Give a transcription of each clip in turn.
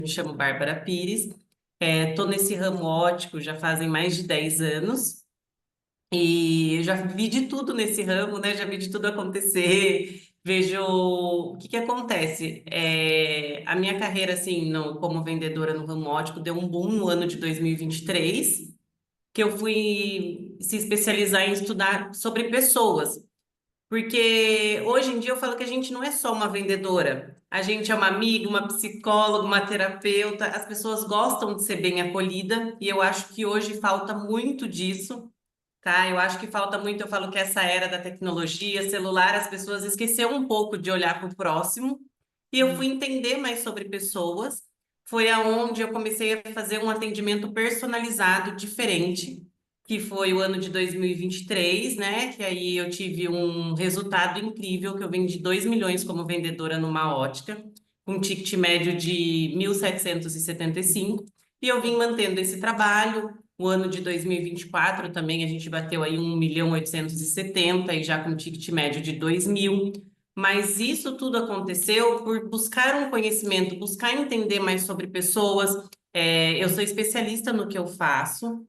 Me chamo Bárbara Pires, estou nesse ramo ótico já fazem mais de 10 anos e eu já vi de tudo nesse ramo, né? Já vi de tudo acontecer. Vejo o que que acontece. A minha carreira, assim, como vendedora no ramo ótico, deu um boom no ano de 2023, que eu fui se especializar em estudar sobre pessoas. Porque hoje em dia eu falo que a gente não é só uma vendedora, a gente é uma amiga, uma psicóloga, uma terapeuta. As pessoas gostam de ser bem acolhida e eu acho que hoje falta muito disso, tá? Eu acho que falta muito. Eu falo que essa era da tecnologia, celular, as pessoas esqueceram um pouco de olhar para o próximo e eu fui entender mais sobre pessoas. Foi aonde eu comecei a fazer um atendimento personalizado, diferente, que foi o ano de 2023, né? Que aí eu tive um resultado incrível, que eu vendi 2 milhões como vendedora numa ótica, com um ticket médio de 1.775, e eu vim mantendo esse trabalho. O ano de 2024 também a gente bateu aí 1.870.000 e já com ticket médio de 2.000. Mas isso tudo aconteceu por buscar um conhecimento, buscar entender mais sobre pessoas. Eu sou especialista no que eu faço.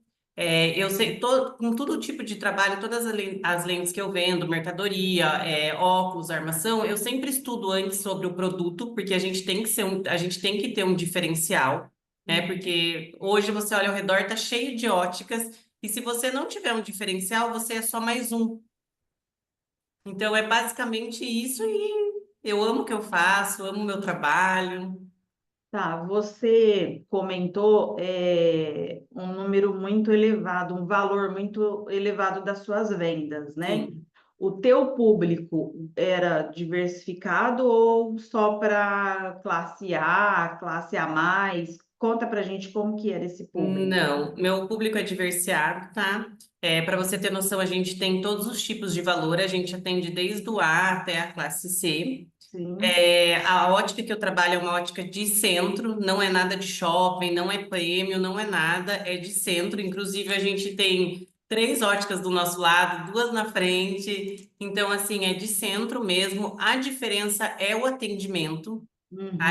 Eu sei com todo tipo de trabalho, todas as lentes que eu vendo, mercadoria, óculos, armação, eu sempre estudo antes sobre o produto, porque a gente tem que a gente tem que ter um diferencial, né? Porque hoje você olha ao redor, tá cheio de óticas, e se você não tiver um diferencial, você é só mais um. Então é basicamente isso, e eu amo o que eu faço, amo o meu trabalho. Tá, você comentou um número muito elevado, um valor muito elevado das suas vendas, né? Sim. O teu público era diversificado ou só para classe A, classe A mais? Conta pra gente como que era esse público. Não, meu público é diversificado, tá? Para você ter noção, a gente tem todos os tipos de valor, a gente atende desde o A até a classe C. Sim. A ótica que eu trabalho é uma ótica de centro, não é nada de shopping, não é prêmio, não é nada, é de centro. Inclusive, a gente tem três óticas do nosso lado, duas na frente. Então, assim, é de centro mesmo. A diferença é o atendimento.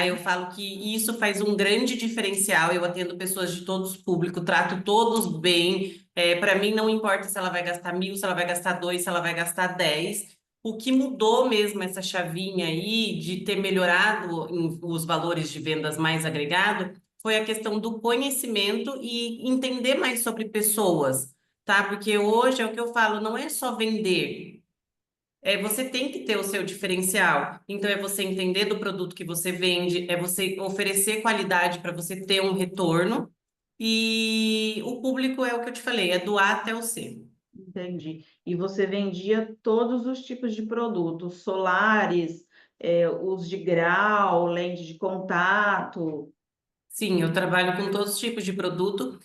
Eu Uhum. falo que isso faz um grande diferencial. Eu atendo pessoas de todos os públicos, trato todos bem. Para mim, não importa se ela vai gastar 1.000, se ela vai gastar 2, se ela vai gastar 10. O que mudou mesmo essa chavinha aí de ter melhorado os valores de vendas mais agregado foi a questão do conhecimento e entender mais sobre pessoas, tá? Porque hoje é o que eu falo, não é só vender. Você tem que ter o seu diferencial. Então, é você entender do produto que você vende, é você oferecer qualidade para você ter um retorno. E o público é o que eu te falei, é do A até o C. Entendi. E você vendia todos os tipos de produtos, solares, os de grau, lente de contato. Sim, eu trabalho com todos os tipos de produto.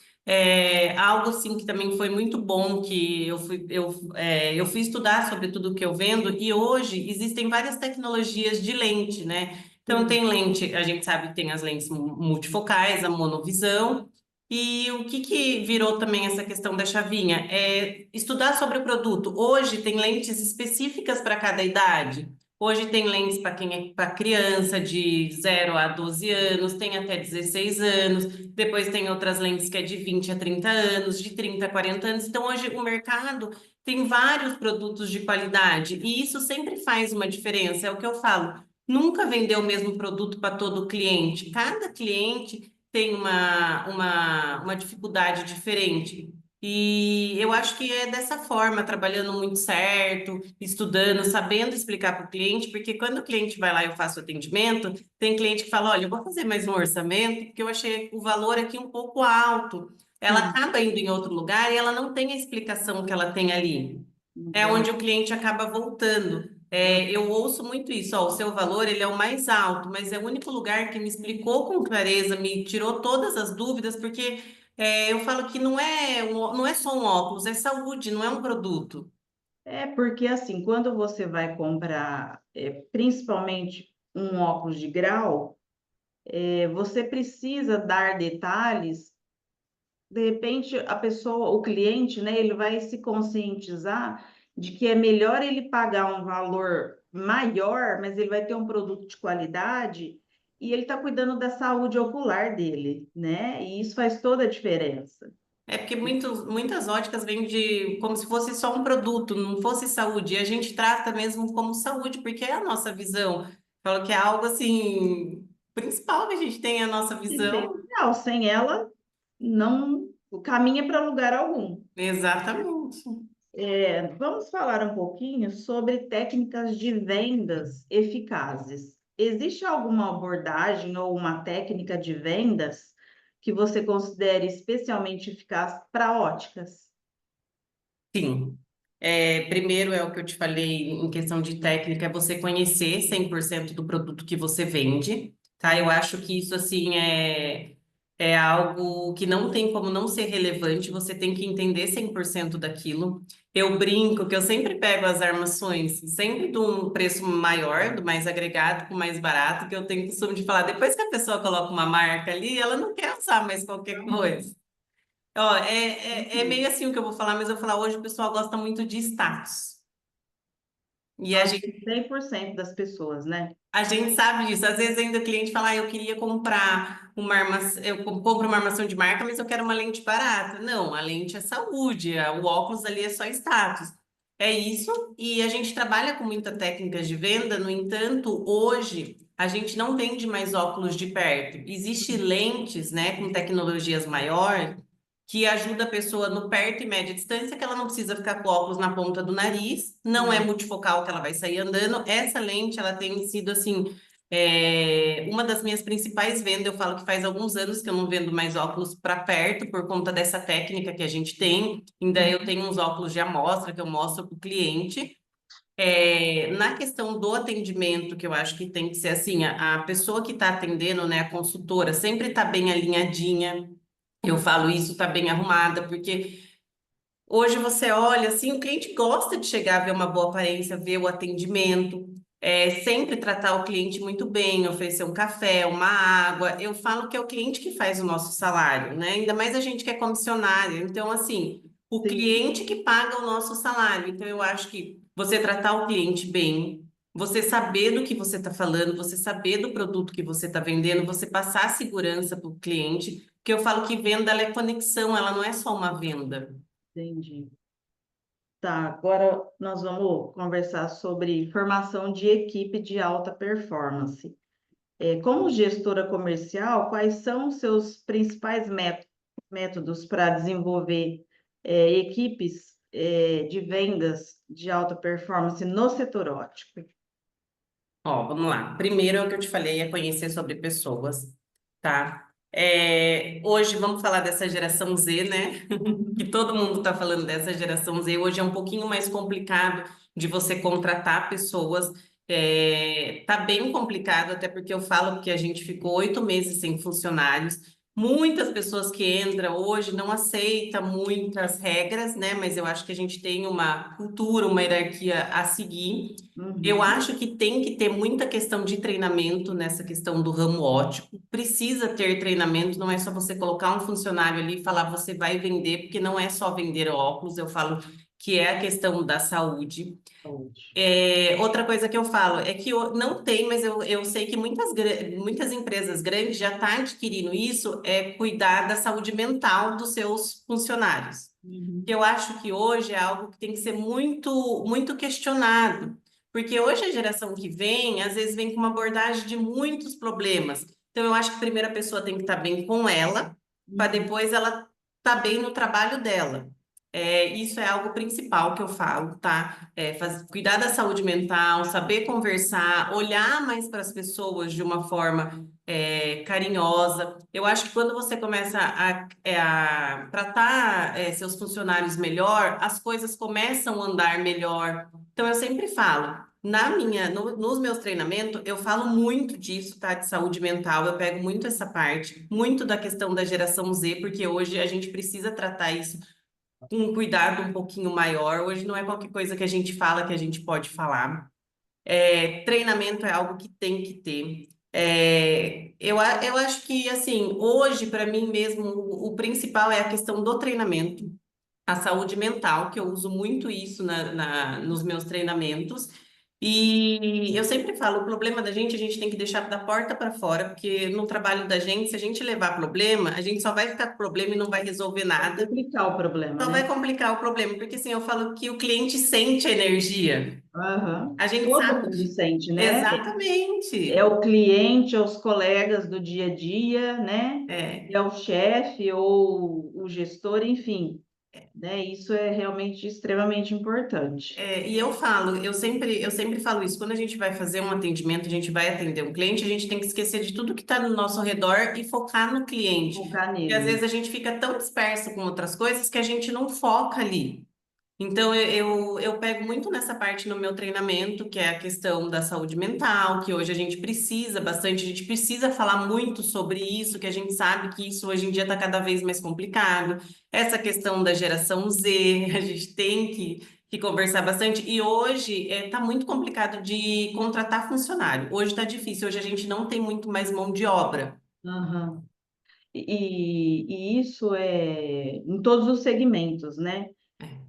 Algo assim que também foi muito bom, que eu fui estudar sobre tudo que eu vendo, e hoje existem várias tecnologias de lente, né? Então tem Sim. lente, a gente sabe que tem as lentes multifocais, a monovisão, e o que que virou também essa questão da chavinha? É estudar sobre o produto. Hoje tem lentes específicas para cada idade. Hoje tem lentes para quem é para criança de 0 a 12 anos, tem até 16 anos, depois tem outras lentes que é de 20 a 30 anos, de 30 a 40 anos. Então, hoje o mercado tem vários produtos de qualidade e isso sempre faz uma diferença. É o que eu falo. Nunca vender o mesmo produto para todo cliente. Cada cliente tem uma dificuldade diferente. E eu acho que é dessa forma, trabalhando muito certo, estudando, sabendo explicar para o cliente, porque quando o cliente vai lá e eu faço atendimento, tem cliente que fala: olha, eu vou fazer mais um orçamento, porque eu achei o valor aqui um pouco alto. Ela Sim, acaba indo em outro lugar e ela não tem a explicação que ela tem ali. É onde entendi. o cliente acaba voltando. Eu ouço muito isso: ó, o seu valor ele é o mais alto, mas é o único lugar que me explicou com clareza, me tirou todas as dúvidas, porque eu falo que não é só um óculos, é saúde, não é um produto. É porque assim, quando você vai comprar, principalmente um óculos de grau, você precisa dar detalhes. De repente, a pessoa, o cliente, né, ele vai se conscientizar de que é melhor ele pagar um valor maior, mas ele vai ter um produto de qualidade e ele está cuidando da saúde ocular dele, né? E isso faz toda a diferença. É porque muitas óticas vendem como se fosse só um produto, não fosse saúde. E a gente trata mesmo como saúde, porque é a nossa visão. Falo que é algo assim, principal que a gente tem, é a nossa visão. Essencial, sem ela, não caminha para lugar algum. Exatamente. Vamos falar um pouquinho sobre técnicas de vendas eficazes. Existe alguma abordagem ou uma técnica de vendas que você considere especialmente eficaz para óticas? Sim. Primeiro é o que eu te falei em questão de técnica, é você conhecer 100% do produto que você vende, tá? Eu acho que isso, assim, é algo que não tem como não ser relevante, você tem que entender 100% daquilo. Eu brinco que eu sempre pego as armações, sempre de um preço maior, do mais agregado, com mais barato, que eu tenho costume de falar, depois que a pessoa coloca uma marca ali, ela não quer usar mais qualquer coisa. Ó, é meio assim o que eu vou falar, mas eu vou falar hoje o pessoal gosta muito de status. E Acho que 100% das pessoas, né? a gente sabe disso. Às vezes ainda o cliente fala, eu queria comprar uma armação, compro uma armação de marca, mas eu quero uma lente barata. Não, a lente é saúde, o óculos ali é só status. É isso, e a gente trabalha com muita técnicas de venda, no entanto, hoje a gente não vende mais óculos de perto. Existem lentes, né, com tecnologias maiores que ajuda a pessoa no perto e média distância, que ela não precisa ficar com óculos na ponta do nariz, não é Hum. multifocal que ela vai sair andando. Essa lente, ela tem sido, assim, uma das minhas principais vendas. Eu falo que faz alguns anos que eu não vendo mais óculos para perto, por conta dessa técnica que a gente tem. Ainda eu tenho uns óculos de amostra que eu mostro para o cliente. Na questão do atendimento, que eu acho que tem que ser assim, a pessoa que está atendendo, né, a consultora, sempre está bem alinhadinha. Eu falo isso, está bem arrumada, porque hoje você olha assim, o cliente gosta de chegar a ver uma boa aparência, ver o atendimento, sempre tratar o cliente muito bem, oferecer um café, uma água. Eu falo que é o cliente que faz o nosso salário, né? Ainda mais a gente que é comissionária. Então, assim, o Sim, cliente que paga o nosso salário. Então, eu acho que você tratar o cliente bem, você saber do que você está falando, você saber do produto que você está vendendo, você passar segurança para o cliente, porque eu falo que venda ela é conexão, ela não é só uma venda. entendi. Tá, agora nós vamos conversar sobre formação de equipe de alta performance. Como gestora comercial, quais são os seus principais métodos para desenvolver equipes de vendas de alta performance no setor óptico? Ó, vamos lá. Primeiro é o que eu te falei, é conhecer sobre pessoas, tá? Hoje vamos falar dessa geração Z, né? Que Uhum. todo mundo está falando dessa geração Z. Hoje é um pouquinho mais complicado de você contratar pessoas. Tá bem complicado, até porque eu falo que a gente ficou 8 meses sem funcionários. Muitas pessoas que entram hoje não aceitam muitas regras, né? Mas eu acho que a gente tem uma cultura, uma hierarquia a seguir. Eu Uhum. acho que tem que ter muita questão de treinamento nessa questão do ramo óptico. Precisa ter treinamento, não é só você colocar um funcionário ali e falar você vai vender, porque não é só vender óculos, eu falo que é a questão da saúde. Saúde. Outra coisa que eu falo é que não tem, mas eu sei que muitas empresas grandes já estão adquirindo isso, é cuidar da saúde mental dos seus funcionários. Uhum. Eu acho que hoje é algo que tem que ser muito, muito questionado, porque hoje a geração que vem, às vezes vem com uma abordagem de muitos problemas. Então, eu acho que primeiro a pessoa tem que estar bem com ela, para Uhum. depois ela estar bem no trabalho dela. Isso é algo principal que eu falo, tá? Cuidar da saúde mental, saber conversar, olhar mais para as pessoas de uma forma carinhosa. Eu acho que quando você começa a tratar seus funcionários melhor, as coisas começam a andar melhor. Então, eu sempre falo, nos meus treinamentos, eu falo muito disso, tá? De saúde mental, eu pego muito essa parte, muito da questão da geração Z, porque hoje a gente precisa tratar isso com um cuidado um pouquinho maior. Hoje não é qualquer coisa que a gente fala que a gente pode falar. Treinamento é algo que tem que ter. Eu acho que, assim, hoje, para mim mesmo, o principal é a questão do treinamento, a saúde mental, que eu uso muito isso nos meus treinamentos. E eu sempre falo, o problema da gente a gente tem que deixar da porta para fora, porque no trabalho da gente, se a gente levar problema, a gente só vai ficar com problema e não vai resolver Vai nada, complicar o problema, só vai né? complicar o problema, porque assim, eu falo que o cliente sente a energia. Aham. A gente Todo sabe. mundo sente, né? É Exatamente. o cliente, é os colegas do dia a dia, né? É. É o chefe ou o gestor, enfim, né? Isso é realmente extremamente importante. E eu falo, eu sempre falo isso, quando a gente vai fazer um atendimento, a gente vai atender um cliente, a gente tem que esquecer de tudo que está no nosso redor e focar no cliente. Focar E às nele. vezes a gente fica tão disperso com outras coisas que a gente não foca ali. Então, eu pego muito nessa parte no meu treinamento, que é a questão da saúde mental, que hoje a gente precisa bastante, a gente precisa falar muito sobre isso, que a gente sabe que isso hoje em dia está cada vez mais complicado. Essa questão da geração Z, a gente tem que conversar bastante. E hoje está muito complicado de contratar funcionário. Hoje está difícil, hoje a gente não tem muito mais mão de obra. Aham. E isso é em todos os segmentos, né?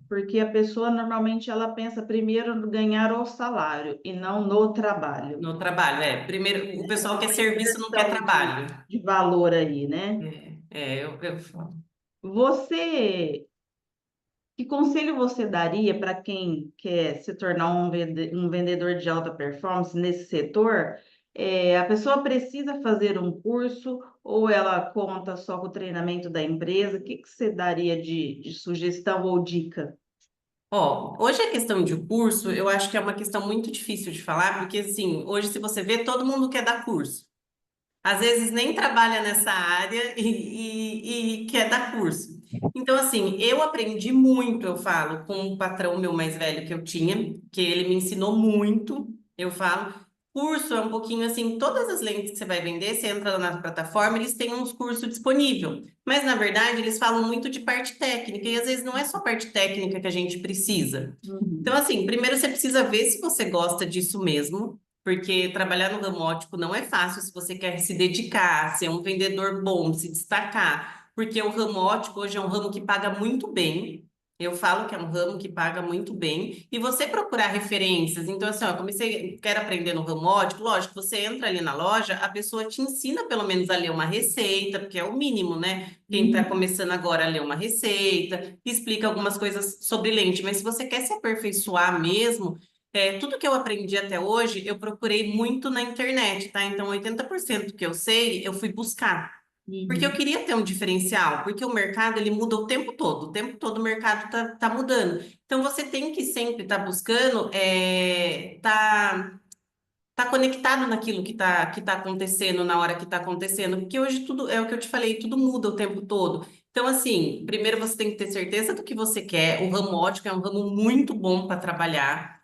Porque a pessoa normalmente ela pensa primeiro no ganhar o salário e não no trabalho. No trabalho, primeiro, o pessoal Há quer uma serviço, não quer inversão trabalho. de valor aí, né? Eu falo. Você, que conselho você daria para quem quer se tornar um vendedor de alta performance nesse setor? A pessoa precisa fazer um curso ou ela conta só com o treinamento da empresa? O que que você daria de sugestão ou dica? Ó, hoje a questão de curso, eu acho que é uma questão muito difícil de falar, porque assim, hoje se você vê, todo mundo quer dar curso. Às vezes nem trabalha nessa área e quer dar curso. Então, assim, eu aprendi muito, eu falo, com um patrão meu mais velho que eu tinha, que ele me ensinou muito, eu falo. Curso é um pouquinho assim, todas as lentes que você vai vender, você entra lá na plataforma, eles têm uns cursos disponíveis. Mas, na verdade, eles falam muito de parte técnica, e às vezes não é só parte técnica que a gente precisa. Então, Uhum. assim, primeiro você precisa ver se você gosta disso mesmo, porque trabalhar no ramo óptico não é fácil se você quer se dedicar, ser um vendedor bom, se destacar, porque o ramo óptico hoje é um ramo que paga muito bem. Eu falo que é um ramo que paga muito bem, e você procurar referências. Então, assim, ó, comecei, quero aprender no ramo óptico, lógico, você entra ali na loja, a pessoa te ensina pelo menos a ler uma receita, porque é o mínimo, né? Quem está Uhum. começando agora a ler uma receita, explica algumas coisas sobre lente, mas se você quer se aperfeiçoar mesmo, tudo que eu aprendi até hoje, eu procurei muito na internet, tá? Então, 80% que eu sei, eu fui buscar. Porque eu Uhum. queria ter um diferencial, porque o mercado, ele muda o tempo todo o mercado tá mudando. Então, você tem que sempre estar buscando, tá conectado naquilo que tá acontecendo na hora que tá acontecendo, porque hoje tudo, é o que eu te falei, tudo muda o tempo todo. Então, assim, primeiro você tem que ter certeza do que você quer. O ramo óptico é um ramo muito bom para trabalhar.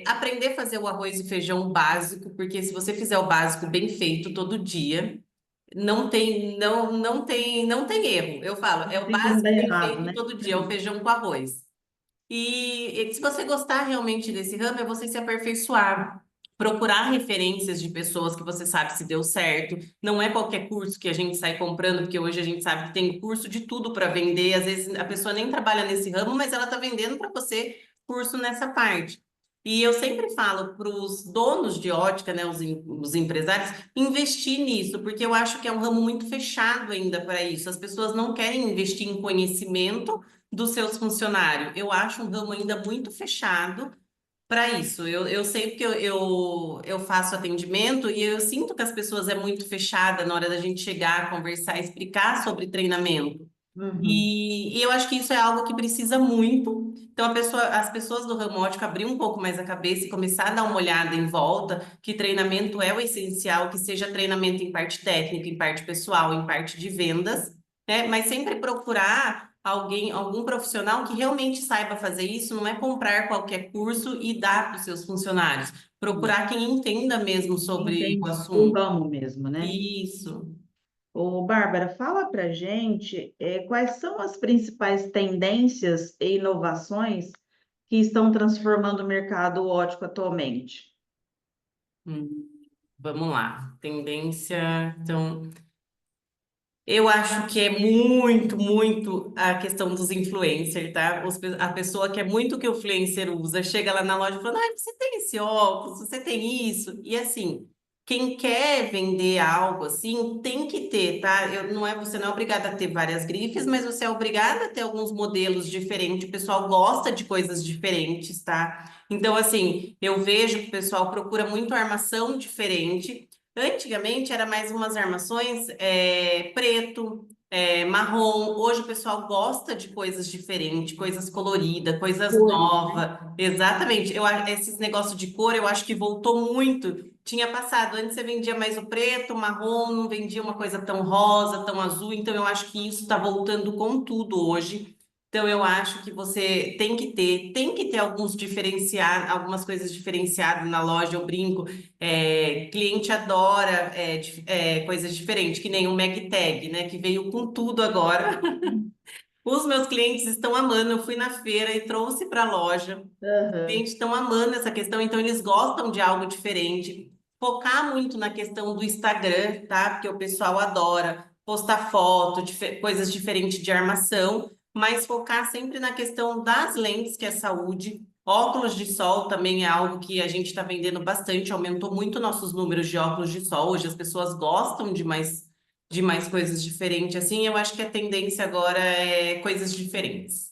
Aprender a fazer o arroz e feijão básico, porque se você fizer o básico bem feito todo dia, não tem erro. Eu falo, é Não o tem como básico dar bem errado, feito né? todo dia, é o feijão com arroz. E se você gostar realmente desse ramo, é você se aperfeiçoar. Procurar referências de pessoas que você sabe se deu certo. Não é qualquer curso que a gente sai comprando, porque hoje a gente sabe que tem curso de tudo para vender. Às vezes a pessoa nem trabalha nesse ramo, mas ela está vendendo para você curso nessa parte. E eu sempre falo para os donos de ótica, né, os empresários, investir nisso, porque eu acho que é um ramo muito fechado ainda para isso. As pessoas não querem investir em conhecimento dos seus funcionários. Eu acho um ramo ainda muito fechado para isso. Eu sei porque eu faço atendimento e eu sinto que as pessoas é muito fechada na hora da gente chegar, conversar, explicar sobre treinamento. Uhum. E eu acho que isso é algo que precisa muito. Então, as pessoas do ramo óptico abrir um pouco mais a cabeça e começar a dar uma olhada em volta, que treinamento é o essencial, que seja treinamento em parte técnica, em parte pessoal, em parte de vendas, né? Mas sempre procurar alguém, algum profissional que realmente saiba fazer isso, não é comprar qualquer curso e dar para os seus funcionários. Procurar quem entenda mesmo sobre o Entende o assunto. ramo mesmo, né? Isso. Ô, Bárbara, fala pra gente, quais são as principais tendências e inovações que estão transformando o mercado ótico atualmente? Hum, Vamos lá. Tendência. Então, Eu acho que é muito, muito a questão dos influencers, tá? A pessoa que é muito o que o influencer usa, chega lá na loja e fala, ah, você tem esse óculos, você tem isso. E assim, quem quer vender algo assim, tem que ter, tá? Você não é obrigada a ter várias grifes, mas você é obrigada a ter alguns modelos diferentes. O pessoal gosta de coisas diferentes, tá? Então, assim, eu vejo que o pessoal procura muito armação diferente. Antigamente era mais umas armações preto, marrom. Hoje o pessoal gosta de coisas diferentes, coisas coloridas, coisas Cores, né? novas. Exatamente. Esses negócios de cor eu acho que voltou muito. Tinha passado, antes você vendia mais o preto, o marrom, não vendia uma coisa tão rosa, tão azul. Então eu acho que isso está voltando com tudo hoje. Então eu acho que você tem que ter algumas coisas diferenciadas na loja. Eu brinco. Cliente adora coisas diferentes, que nem o MagTag, né? Que veio com tudo agora. Os meus clientes estão amando. Eu fui na feira e trouxe para a loja. Os Aham. clientes estão amando essa questão, então eles gostam de algo diferente. Focar muito na questão do Instagram, tá? Porque o pessoal adora postar foto, coisas diferentes de armação, mas focar sempre na questão das lentes, que é saúde. Óculos de sol também é algo que a gente está vendendo bastante, aumentou muito nossos números de óculos de sol. Hoje as pessoas gostam de mais coisas diferentes. Assim, eu acho que a tendência agora é coisas diferentes.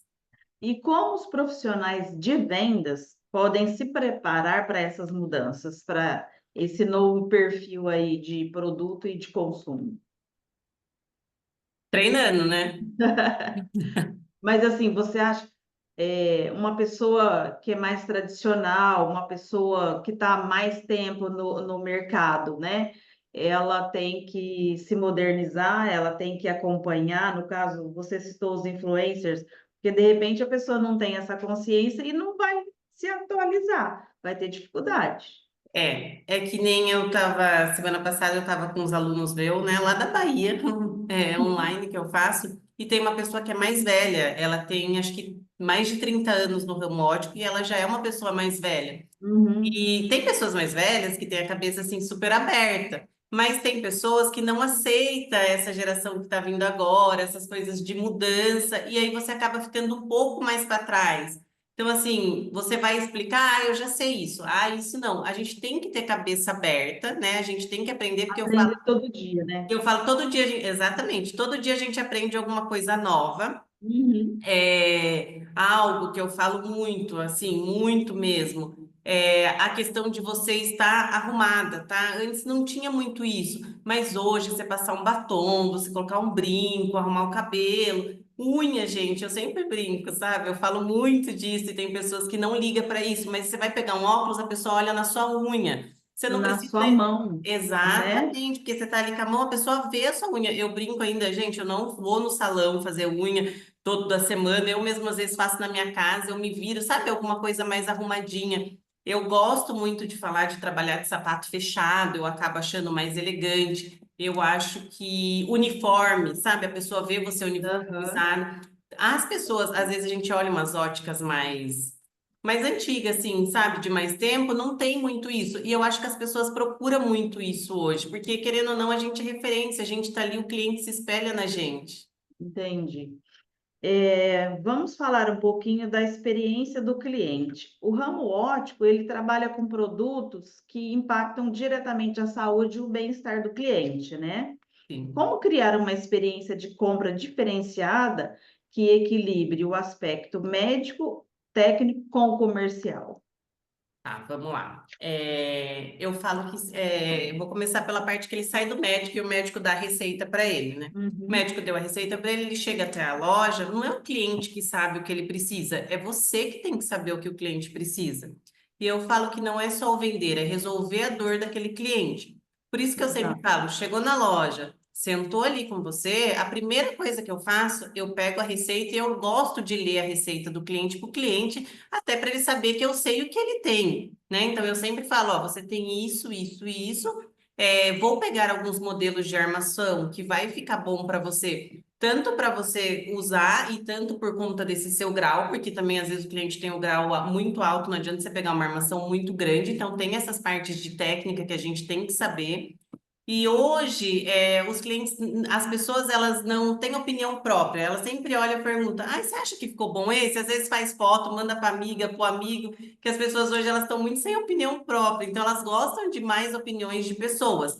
E como os profissionais de vendas podem se preparar para essas mudanças, para esse novo perfil aí de produto e de consumo? Treinando, né? Mas assim, você acha uma pessoa que é mais tradicional, uma pessoa que está há mais tempo no mercado, né? Ela tem que se modernizar, ela tem que acompanhar. No caso, você citou os influencers, porque de repente a pessoa não tem essa consciência e não vai se atualizar, vai ter dificuldade. É que nem semana passada eu tava com os alunos meus, né, lá da Bahia, online que eu faço, e tem uma pessoa que é mais velha, ela tem acho que mais de 30 anos no ramo óptico e ela já é uma pessoa mais velha. Uhum. E tem pessoas mais velhas que têm a cabeça assim super aberta, mas tem pessoas que não aceitam essa geração que está vindo agora, essas coisas de mudança, e aí você acaba ficando um pouco mais para trás. Então, assim, você vai explicar, ah, eu já sei isso, ah, isso não. A gente tem que ter cabeça aberta, né? A gente tem que aprender, porque Aprende todo dia, né? eu falo todo dia, exatamente, todo dia a gente aprende alguma coisa nova. Uhum. Algo que eu falo muito, assim, muito mesmo, é a questão de você estar arrumada, tá? Antes não tinha muito isso, mas hoje você passar um batom, você colocar um brinco, arrumar o cabelo, unha, gente, eu sempre brinco, sabe? Eu falo muito disso e tem pessoas que não ligam para isso, mas você vai pegar um óculos, a pessoa olha na sua unha. Você não Na precisa. sua mão, né? Exatamente, porque você tá ali com a mão, a pessoa vê a sua unha. Eu brinco ainda, gente, eu não vou no salão fazer unha toda semana. Eu mesmo às vezes faço na minha casa, eu me viro, sabe, alguma coisa mais arrumadinha. Eu gosto muito de falar de trabalhar de sapato fechado, eu acabo achando mais elegante. Eu acho que uniforme, sabe, a pessoa vê você Aham. uniformizado. As pessoas, às vezes a gente olha umas óticas mais antigas, assim, sabe, de mais tempo, não tem muito isso. E eu acho que as pessoas procuram muito isso hoje, porque querendo ou não, a gente é referência, a gente tá ali, o cliente se espelha na gente. Entendi. Vamos falar um pouquinho da experiência do cliente. O ramo óptico, ele trabalha com produtos que impactam diretamente a saúde e o bem-estar do cliente, né? Sim. Como criar uma experiência de compra diferenciada que equilibre o aspecto médico, técnico com o comercial? Tá, vamos lá. Eu falo que eu vou começar pela parte que ele sai do médico e o médico dá a receita para ele, né? O Uhum. médico deu a receita para ele, ele chega até a loja, não é o cliente que sabe o que ele precisa, é você que tem que saber o que o cliente precisa. E eu falo que não é só o vender, é resolver a dor daquele cliente. Por isso que eu sempre Exato. falo, chegou na loja, sentou ali com você, a primeira coisa que eu faço, eu pego a receita e eu gosto de ler a receita do cliente para o cliente até para ele saber que eu sei o que ele tem, né? Então eu sempre falo, ó, você tem isso, isso e isso. Vou pegar alguns modelos de armação que vai ficar bom para você, tanto para você usar e tanto por conta desse seu grau, porque também às vezes o cliente tem o grau muito alto, não adianta você pegar uma armação muito grande, então tem essas partes de técnica que a gente tem que saber. E hoje, os clientes, as pessoas, elas não têm opinião própria. Elas sempre olham e perguntam: ah, você acha que ficou bom esse? Às vezes faz foto, manda para amiga, para o amigo, que as pessoas hoje elas estão muito sem opinião própria. Então, elas gostam de mais opiniões de pessoas.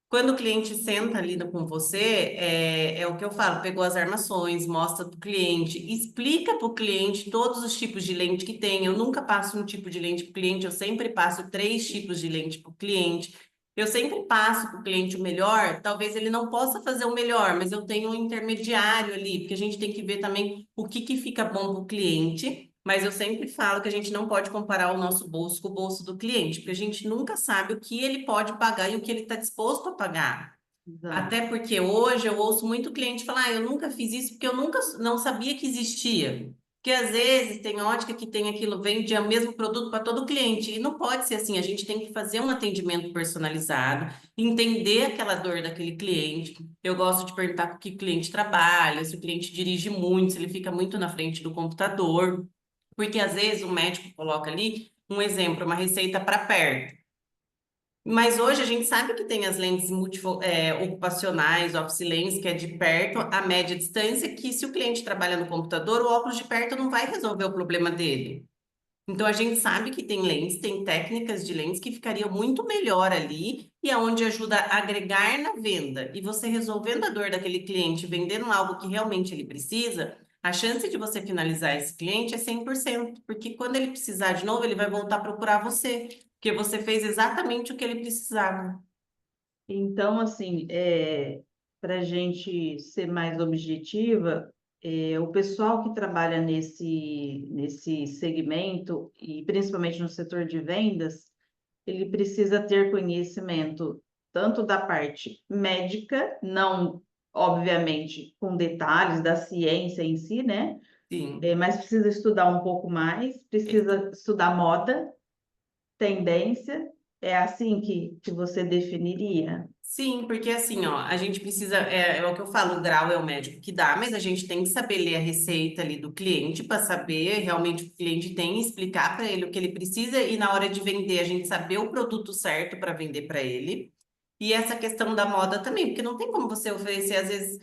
Quando o cliente senta ali com você, é o que eu falo, pegou as armações, mostra para o cliente, explica para o cliente todos os tipos de lente que tem. Eu nunca passo um tipo de lente para o cliente, eu sempre passo 3 tipos de lente para o cliente. Eu sempre passo para o cliente o melhor, talvez ele não possa fazer o melhor, mas eu tenho um intermediário ali, porque a gente tem que ver também o que que fica bom para o cliente. Mas eu sempre falo que a gente não pode comparar o nosso bolso com o bolso do cliente, porque a gente nunca sabe o que ele pode pagar e o que ele está disposto a pagar. Exato. Até porque hoje eu ouço muito cliente falar: ah, eu nunca fiz isso porque eu nunca não sabia que existia. Porque às vezes tem ótica que tem aquilo, vende o mesmo produto para todo cliente. E não pode ser assim. A gente tem que fazer um atendimento personalizado, entender aquela dor daquele cliente. Eu gosto de perguntar com que cliente trabalha, se o cliente dirige muito, se ele fica muito na frente do computador. Porque às vezes o médico coloca ali um exemplo, uma receita para perto. Mas hoje a gente sabe que tem as lentes ocupacionais, office lens, que é de perto a média distância, que se o cliente trabalha no computador, o óculos de perto não vai resolver o problema dele. Então a gente sabe que tem lentes, tem técnicas de lentes que ficariam muito melhor ali e aonde ajuda a agregar na venda. E você resolvendo a dor daquele cliente, vendendo algo que realmente ele precisa, a chance de você finalizar esse cliente é 100%, porque quando ele precisar de novo, ele vai voltar a procurar você, porque você fez exatamente o que ele precisava. Então, assim, para a gente ser mais objetiva, o pessoal que trabalha nesse segmento, e principalmente no setor de vendas, ele precisa ter conhecimento tanto da parte médica, não, obviamente, com detalhes da ciência em si, né? Sim. Mas precisa estudar um pouco mais, precisa estudar moda, tendência, é assim que você definiria? Sim, porque assim, ó, a gente precisa, é o que eu falo, o grau é o médico que dá, mas a gente tem que saber ler a receita ali do cliente para saber realmente o que o cliente tem, explicar para ele o que ele precisa e na hora de vender a gente saber o produto certo para vender para ele. E essa questão da moda também, porque não tem como você oferecer, às vezes,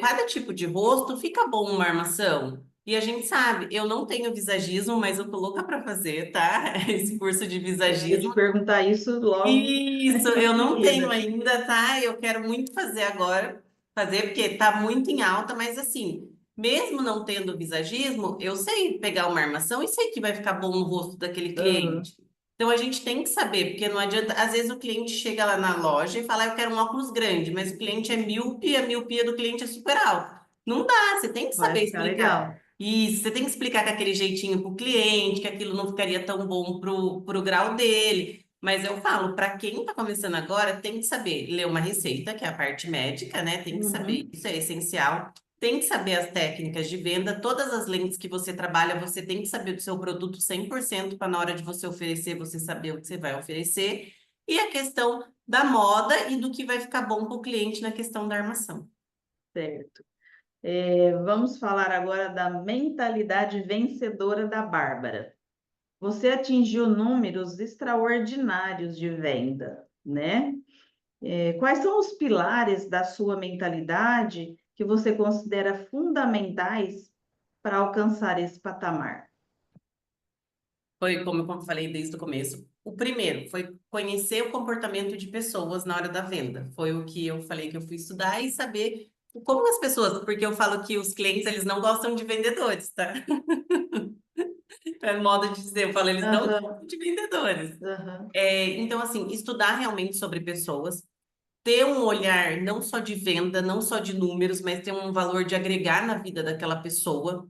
cada tipo de rosto fica bom uma armação. E a gente sabe, eu não tenho visagismo, mas eu tô louca para fazer, tá? Esse curso de Eu ia te visagismo. perguntar isso logo Isso, em eu não tenho seguida. ainda, tá? Eu quero muito fazer agora, fazer porque tá muito em alta, mas assim, mesmo não tendo visagismo, eu sei pegar uma armação e sei que vai ficar bom no rosto daquele Aham, cliente. Então a gente tem que saber, porque não adianta, às vezes o cliente chega lá na loja e fala, eu quero um óculos grande, mas o cliente é míope e a miopia do cliente é super alta. Não dá, você tem que vai saber ficar explicar. legal. Isso, você tem que explicar com aquele jeitinho pro cliente, que aquilo não ficaria tão bom pro grau dele. Mas eu falo, para quem está começando agora, tem que saber ler uma receita, que é a parte médica, né? Tem que saber, Uhum, isso é essencial. Tem que saber as técnicas de venda, todas as lentes que você trabalha, você tem que saber do seu produto 100% para na hora de você oferecer, você saber o que você vai oferecer. E a questão da moda e do que vai ficar bom para o cliente na questão da armação. certo. Vamos falar agora da mentalidade vencedora da Bárbara. Você atingiu números extraordinários de venda, né? Quais são os pilares da sua mentalidade que você considera fundamentais para alcançar esse patamar? Foi como eu falei desde o começo. O primeiro foi conhecer o comportamento de pessoas na hora da venda. Foi o que eu falei que eu fui estudar e saber como as pessoas, porque eu falo que os clientes eles não gostam de vendedores, tá? É modo de dizer, eu falo, eles não Aham, gostam de vendedores. aham, Então, assim, estudar realmente sobre pessoas, ter um olhar não só de venda, não só de números, mas ter um valor de agregar na vida daquela pessoa,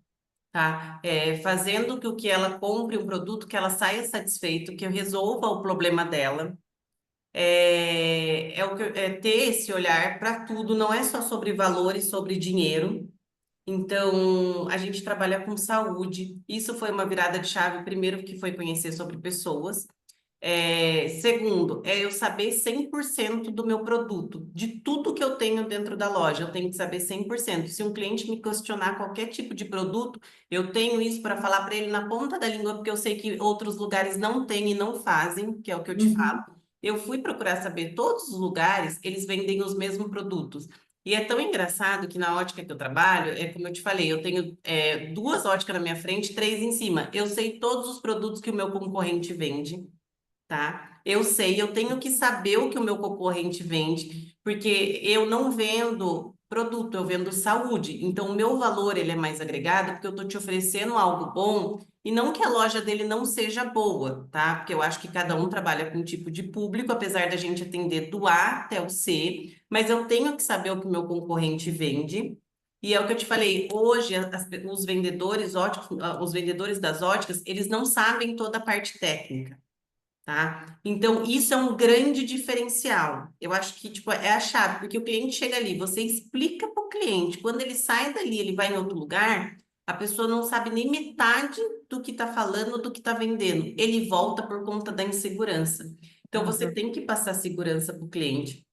tá? Fazendo que o que ela compre um produto, que ela saia satisfeito, que eu resolva o problema dela. Ter esse olhar para tudo, não é só sobre valores, sobre dinheiro. Então, a gente trabalha com saúde. Isso foi uma virada de chave, primeiro, que foi conhecer sobre pessoas. Segundo, é eu saber 100% do meu produto, de tudo que eu tenho dentro da loja, eu tenho que saber 100%. Se um cliente me questionar qualquer tipo de produto, eu tenho isso para falar para ele na ponta da língua, porque eu sei que outros lugares não têm e não fazem, que é o que eu te uhum, falo. eu fui procurar saber, todos os lugares, eles vendem os mesmos produtos. E é tão engraçado que na ótica que eu trabalho, é como eu te falei, eu tenho duas óticas na minha frente, três em cima. Eu sei todos os produtos que o meu concorrente vende, tá? Eu sei, eu tenho que saber o que o meu concorrente vende, porque eu não vendo produto, eu vendo saúde. Então, o meu valor ele é mais agregado porque eu estou te oferecendo algo bom e não que a loja dele não seja boa, tá? Porque eu acho que cada um trabalha com um tipo de público, apesar da gente atender do A até o C, mas eu tenho que saber o que o meu concorrente vende. E é o que eu te falei, hoje os vendedores óticos, os vendedores das óticas, eles não sabem toda a parte técnica, tá? Então, isso é um grande diferencial. Eu acho que, tipo, é a chave, porque o cliente chega ali, você explica para o cliente, quando ele sai dali, ele vai em outro lugar, a pessoa não sabe nem metade do que está falando, do que está vendendo. Ele volta por conta da insegurança. Então, você Uhum. tem que passar segurança para o cliente.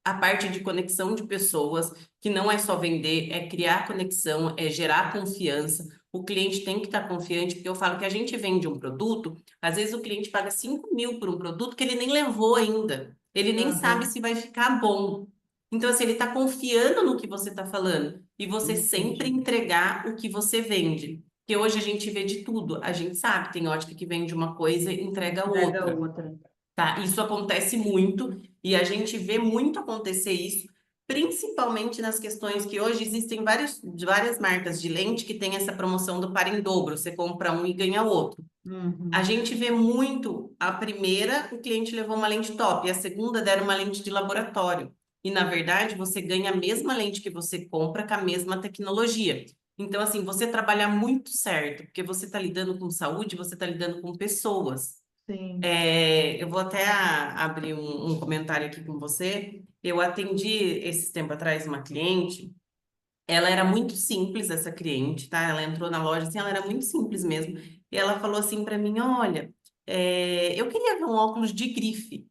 A parte de conexão de pessoas, que não é só vender, é criar conexão, é gerar confiança. O cliente tem que estar confiante, porque eu falo que a gente vende um produto, às vezes o cliente paga 5.000 por um produto que ele nem levou ainda. Ele nem sabe Uhum. se vai ficar bom. Então, assim, ele está confiando no que você está falando. E você sempre Entendi. entregar o que você vende. Porque hoje a gente vê de tudo. A gente sabe, tem ótica que vende uma coisa e entrega Pega outra. outra. Tá? Isso acontece muito e a gente vê muito acontecer isso, principalmente nas questões que hoje existem várias marcas de lente que tem essa promoção do par em dobro, você compra um e ganha outro. A Uhum. gente vê muito, a primeira, o cliente levou uma lente top, e a segunda deram uma lente de laboratório. E, na verdade, você ganha a mesma lente que você compra com a mesma tecnologia. Então, assim, você trabalha muito certo, porque você está lidando com saúde, você está lidando com pessoas. Sim. Eu vou até abrir um comentário aqui com você. Eu atendi esses tempo atrás uma cliente. Ela era muito simples, essa cliente, tá? Ela entrou na loja assim, ela era muito simples mesmo. E ela falou assim para mim: Olha, eu queria ver um óculos de grife.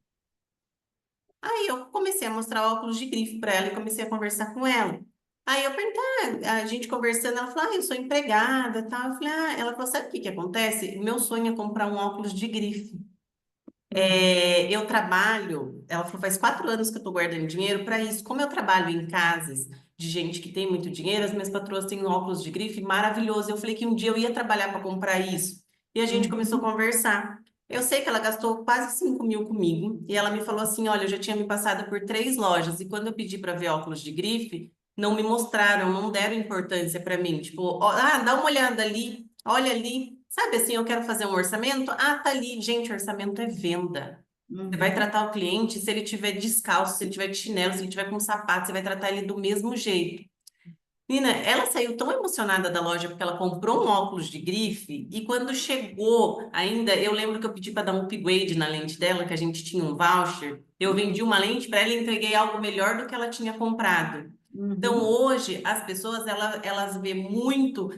Aí eu comecei a mostrar óculos de grife para ela e comecei a conversar com ela. Aí eu perguntei, a gente conversando, ela falou: eu sou empregada, tal. Eu falei: ela falou: sabe o que que acontece? Meu sonho é comprar um óculos de grife. Uhum. Eu trabalho, ela falou, faz 4 anos que eu estou guardando dinheiro para isso. Como eu trabalho em casas de gente que tem muito dinheiro, as minhas patroas têm um óculos de grife maravilhoso. Eu falei que um dia eu ia trabalhar para comprar isso. E a gente começou a Uhum. conversar. Eu sei que ela gastou quase 5.000 comigo. E ela me falou assim: olha, eu já tinha me passado por 3 lojas. E quando eu pedi para ver óculos de grife, não me mostraram, não deram importância para mim. Tipo, ó, dá uma olhada ali, olha ali. Sabe assim, eu quero fazer um orçamento? Ah, tá ali. Gente, orçamento é venda. Você vai Uhum. tratar o cliente, se ele tiver descalço, se ele tiver de chinelo, se ele tiver com sapato, você vai tratar ele do mesmo jeito. Nina, ela saiu tão emocionada da loja porque ela comprou um óculos de grife e quando chegou, ainda, eu lembro que eu pedi para dar um upgrade na lente dela, que a gente tinha um voucher. Eu vendi uma lente para ela e entreguei algo melhor do que ela tinha comprado. Então, Uhum. hoje, as pessoas, elas vê muito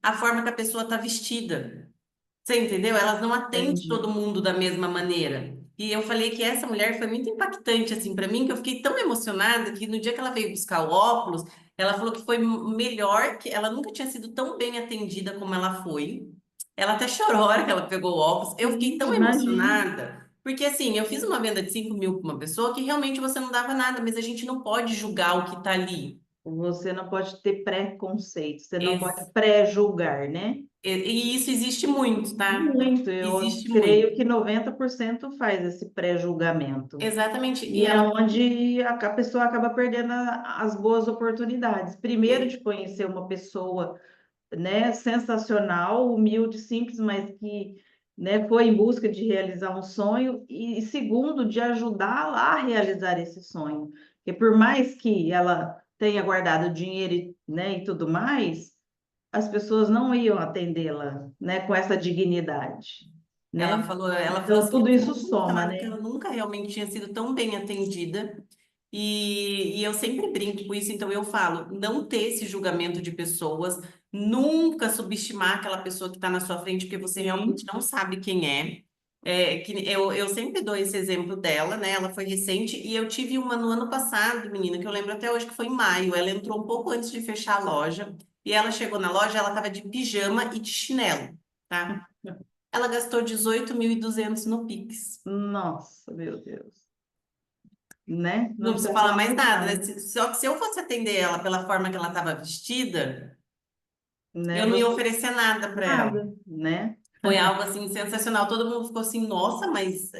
a forma que a pessoa está vestida. Você entendeu? Elas não atendem Entendi. todo mundo da mesma maneira. E eu falei que essa mulher foi muito impactante assim para mim, que eu fiquei tão emocionada que no dia que ela veio buscar o óculos, ela falou que foi melhor, que ela nunca tinha sido tão bem atendida como ela foi. Ela até chorou a hora que ela pegou o óculos. Eu fiquei Sim, tão imagino. emocionada, porque assim, eu fiz uma venda de 5.000 para uma pessoa que realmente você não dava nada, mas a gente não pode julgar o que está ali. Você não pode ter preconceito, você não pode pré-julgar, né? E isso existe muito, tá? Muito, eu Existe creio muito. que 90% faz esse pré-julgamento. Exatamente. E E é ela onde a pessoa acaba perdendo as boas oportunidades. Primeiro, de conhecer uma pessoa, né, sensacional, humilde, simples, mas que, né, foi em busca de realizar um sonho. E segundo, de ajudá-la a realizar esse sonho. Porque por mais que ela tenha guardado dinheiro, né, e tudo mais, as pessoas não iam atendê-la, né, com essa dignidade, né? ela falou Então, assim, tudo ela isso ficou muito soma, calada porque né? ela nunca realmente tinha sido tão bem atendida. E eu sempre brinco com isso, então eu falo, não ter esse julgamento de pessoas, nunca subestimar aquela pessoa que está na sua frente, porque você realmente Sim. não sabe quem é. Eu sempre dou esse exemplo dela, né? Ela foi recente e eu tive uma no ano passado, menina, que eu lembro até hoje que foi em maio. Ela entrou um pouco antes de fechar a loja e ela chegou na loja, ela estava de pijama e de chinelo, tá? Ela gastou 18.200 no Pix. Nossa, meu Deus. Né? Não Não preciso tinha falar mais condição, nada, né? Só que se eu fosse atender ela pela forma que ela estava vestida, né? eu não ia Você oferecer nada para ela. nada, né? Foi algo assim sensacional. Todo mundo ficou assim, nossa, mas.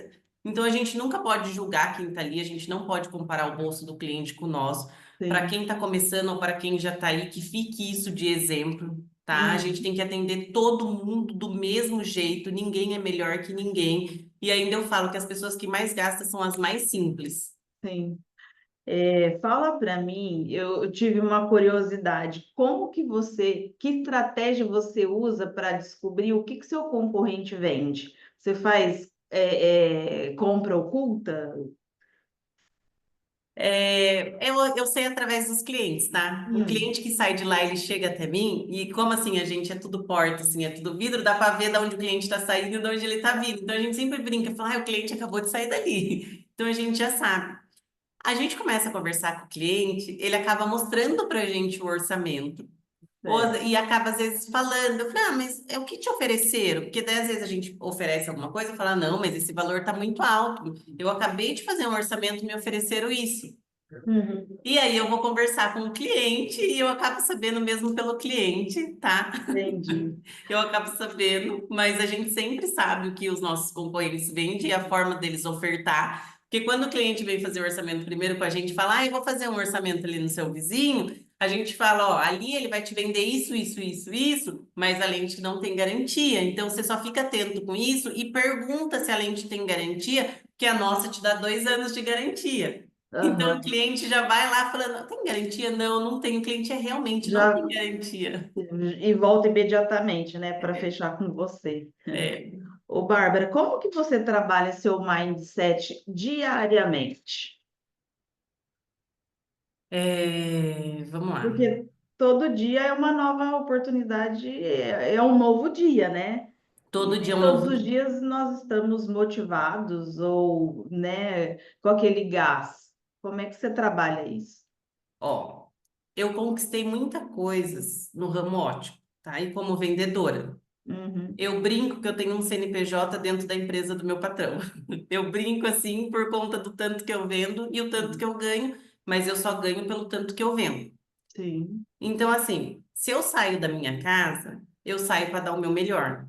Então a gente nunca pode julgar quem está ali, a gente não pode comparar o bolso do cliente com o nosso. Para Sim. quem está começando ou para quem já está aí, que fique isso de exemplo, tá? A gente Uhum. tem que atender todo mundo do mesmo jeito, ninguém é melhor que ninguém. E ainda eu falo que as pessoas que mais gastam são as mais simples. Sim. Fala para mim, eu tive uma curiosidade, que estratégia você usa para descobrir o que que seu concorrente vende? Você faz compra oculta? Eu sei através dos clientes, tá? Um Hum, cliente que sai de lá, ele chega até mim, e como assim a gente é tudo porta, assim, é tudo vidro, dá para ver de onde o cliente está saindo e de onde ele está vindo. Então a gente sempre brinca, fala, o cliente acabou de sair dali. Então a gente já sabe. A gente começa a conversar com o cliente, ele acaba mostrando para a gente o orçamento. certo. E acaba às vezes falando, eu falei, mas é o que te ofereceram? Porque daí, às vezes a gente oferece alguma coisa e fala, não, mas esse valor está muito alto. Eu acabei de fazer um orçamento, me ofereceram isso. Uhum, E aí eu vou conversar com o cliente e eu acabo sabendo mesmo pelo cliente, tá? entendi. Eu acabo sabendo, mas a gente sempre sabe o que os nossos concorrentes vendem e a forma deles ofertar. Porque quando o cliente vem fazer o orçamento primeiro com a gente, fala, eu vou fazer um orçamento ali no seu vizinho, a gente fala, ó, ali ele vai te vender isso, isso, isso, isso, mas a lente não tem garantia. Então você só fica atento com isso e pergunta se a lente tem garantia, porque a nossa te dá 2 anos de garantia. Então o Aham. cliente já vai lá falando, tem garantia? Não, não tem. O cliente realmente não tem Já garantia. e volta imediatamente, né, para fechar com você. É, Ô, Bárbara, como que você trabalha seu mindset diariamente? vamos lá. Porque todo dia é uma nova oportunidade, é um novo dia, né? E Todo dia nem é um todos novo os dia. dias nós estamos motivados ou, né, com aquele gás. Como é que você trabalha isso? Ó, eu conquistei muita coisas no ramo ótico, tá? E como vendedora. Uhum, Eu brinco que eu tenho um CNPJ dentro da empresa do meu patrão. Eu brinco assim por conta do tanto que eu vendo e o tanto que eu ganho, mas eu só ganho pelo tanto que eu vendo. sim, Então, assim, se eu saio da minha casa, eu saio para dar o meu melhor.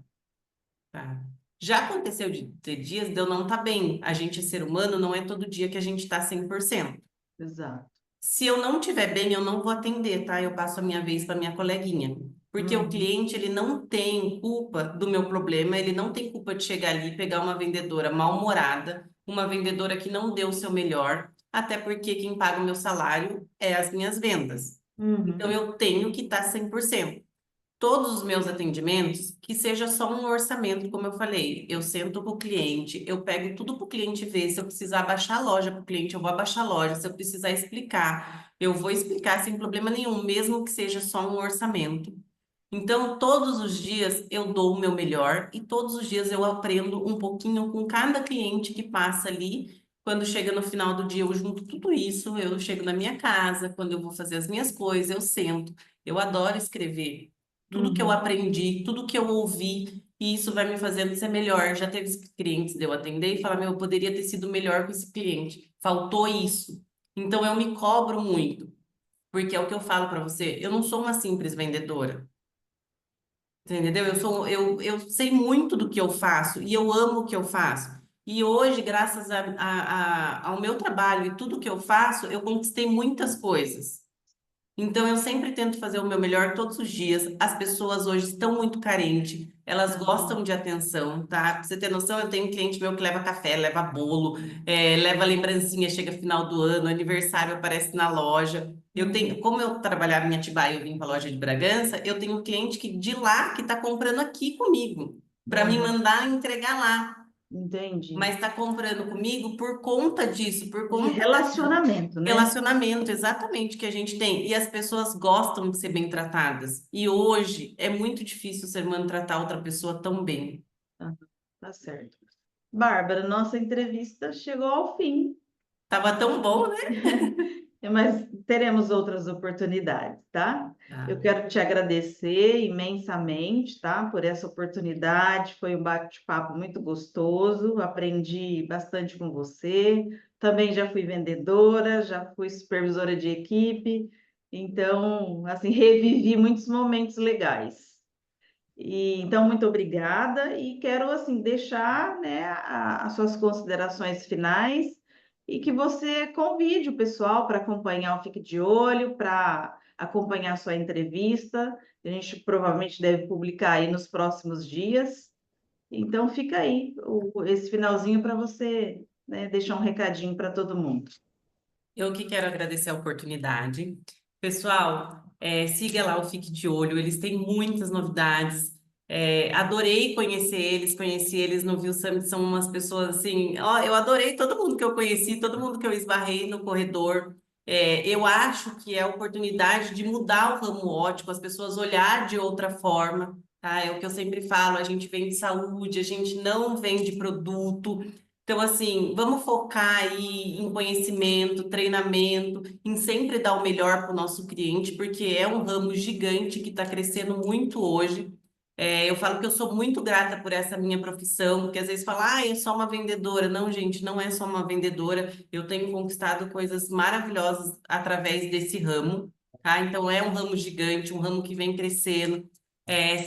Tá. Já aconteceu de ter dias de eu não estar bem. A gente é ser humano, não é todo dia que a gente está 100%. exato. Se eu não estiver bem, eu não vou atender, tá? Eu passo a minha vez para minha coleguinha. Porque o Uhum, cliente, ele não tem culpa do meu problema, ele não tem culpa de chegar ali e pegar uma vendedora mal-humorada, uma vendedora que não deu o seu melhor, até porque quem paga o meu salário é as minhas vendas. Então uhum, eu tenho que estar 100%. Todos os meus atendimentos, que seja só um orçamento, como eu falei, eu sento com o cliente, eu pego tudo para o cliente ver. Se eu precisar abaixar a loja para o cliente, eu vou abaixar a loja. Se eu precisar explicar, eu vou explicar sem problema nenhum, mesmo que seja só um orçamento. Então, todos os dias eu dou o meu melhor e todos os dias eu aprendo um pouquinho com cada cliente que passa ali. Quando chega no final do dia, eu junto tudo isso, eu chego na minha casa, quando eu vou fazer as minhas coisas, eu sento. Eu adoro escrever tudo que eu uhum. aprendi, tudo que eu ouvi, e isso vai me fazendo ser melhor. Já teve clientes de eu atender e falar, meu, eu poderia ter sido melhor com esse cliente. Faltou isso. Então eu me cobro muito, porque é o que eu falo para você, eu não sou uma simples vendedora. Você entendeu? Eu sei muito do que eu faço e eu amo o que eu faço. E hoje, graças ao meu trabalho e tudo que eu faço, eu conquistei muitas coisas. Então, eu sempre tento fazer o meu melhor todos os dias. As pessoas hoje estão muito carentes, elas Uhum. gostam de atenção, tá? Pra você ter noção, eu tenho um cliente meu que leva café, leva bolo, leva lembrancinha, chega final do ano, aniversário aparece na loja. Eu tenho, Uhum. como eu trabalhava em Atibaia, eu vim para a loja de Bragança, eu tenho um cliente que de lá que está comprando aqui comigo, para me Uhum. mandar entregar lá. Entendi. Mas está comprando comigo por conta disso, por De conta relacionamento, né? relacionamento, exatamente, que a gente tem. E as pessoas gostam de ser bem tratadas. E hoje é muito difícil o ser humano tratar outra pessoa tão bem. Ah, tá certo. Bárbara, nossa entrevista chegou ao fim. Tava tão bom, né? mas teremos outras oportunidades, tá? Eu Tá? quero te agradecer imensamente, tá? Por essa oportunidade. Foi um bate-papo muito gostoso. Aprendi bastante com você. Também já fui vendedora, já fui supervisora de equipe. Então, assim, revivi muitos momentos legais. E, então, muito obrigada e quero assim deixar, né, as suas considerações finais e que você convide o pessoal para acompanhar o Fique de Olho, para acompanhar a sua entrevista. A gente provavelmente deve publicar aí nos próximos dias. Então, fica aí esse finalzinho para você, né, deixar um recadinho para todo mundo. Eu que quero agradecer a oportunidade. Pessoal, siga lá o Fique de Olho, eles têm muitas novidades. Adorei conhecer eles, conheci eles no View Summit, são umas pessoas assim, ó, eu adorei todo mundo que eu conheci, todo mundo que eu esbarrei no corredor. Eu acho que é a oportunidade de mudar o ramo óptico, as pessoas olhar de outra forma, tá? É o que eu sempre falo, a gente vende saúde, a gente não vende produto. Então, assim, vamos focar aí em conhecimento, treinamento, em sempre dar o melhor para o nosso cliente, porque é um ramo gigante que está crescendo muito hoje. Eu falo que eu sou muito grata por essa minha profissão, porque às vezes fala, ah, é só uma vendedora. Não, gente, não é só uma vendedora. Eu tenho conquistado coisas maravilhosas através desse ramo, tá? Então, é um ramo gigante, um ramo que vem crescendo.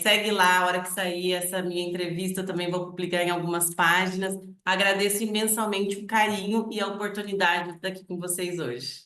Segue lá, a hora que sair essa minha entrevista, eu também vou publicar em algumas páginas. Agradeço imensamente o carinho e a oportunidade de estar aqui com vocês hoje.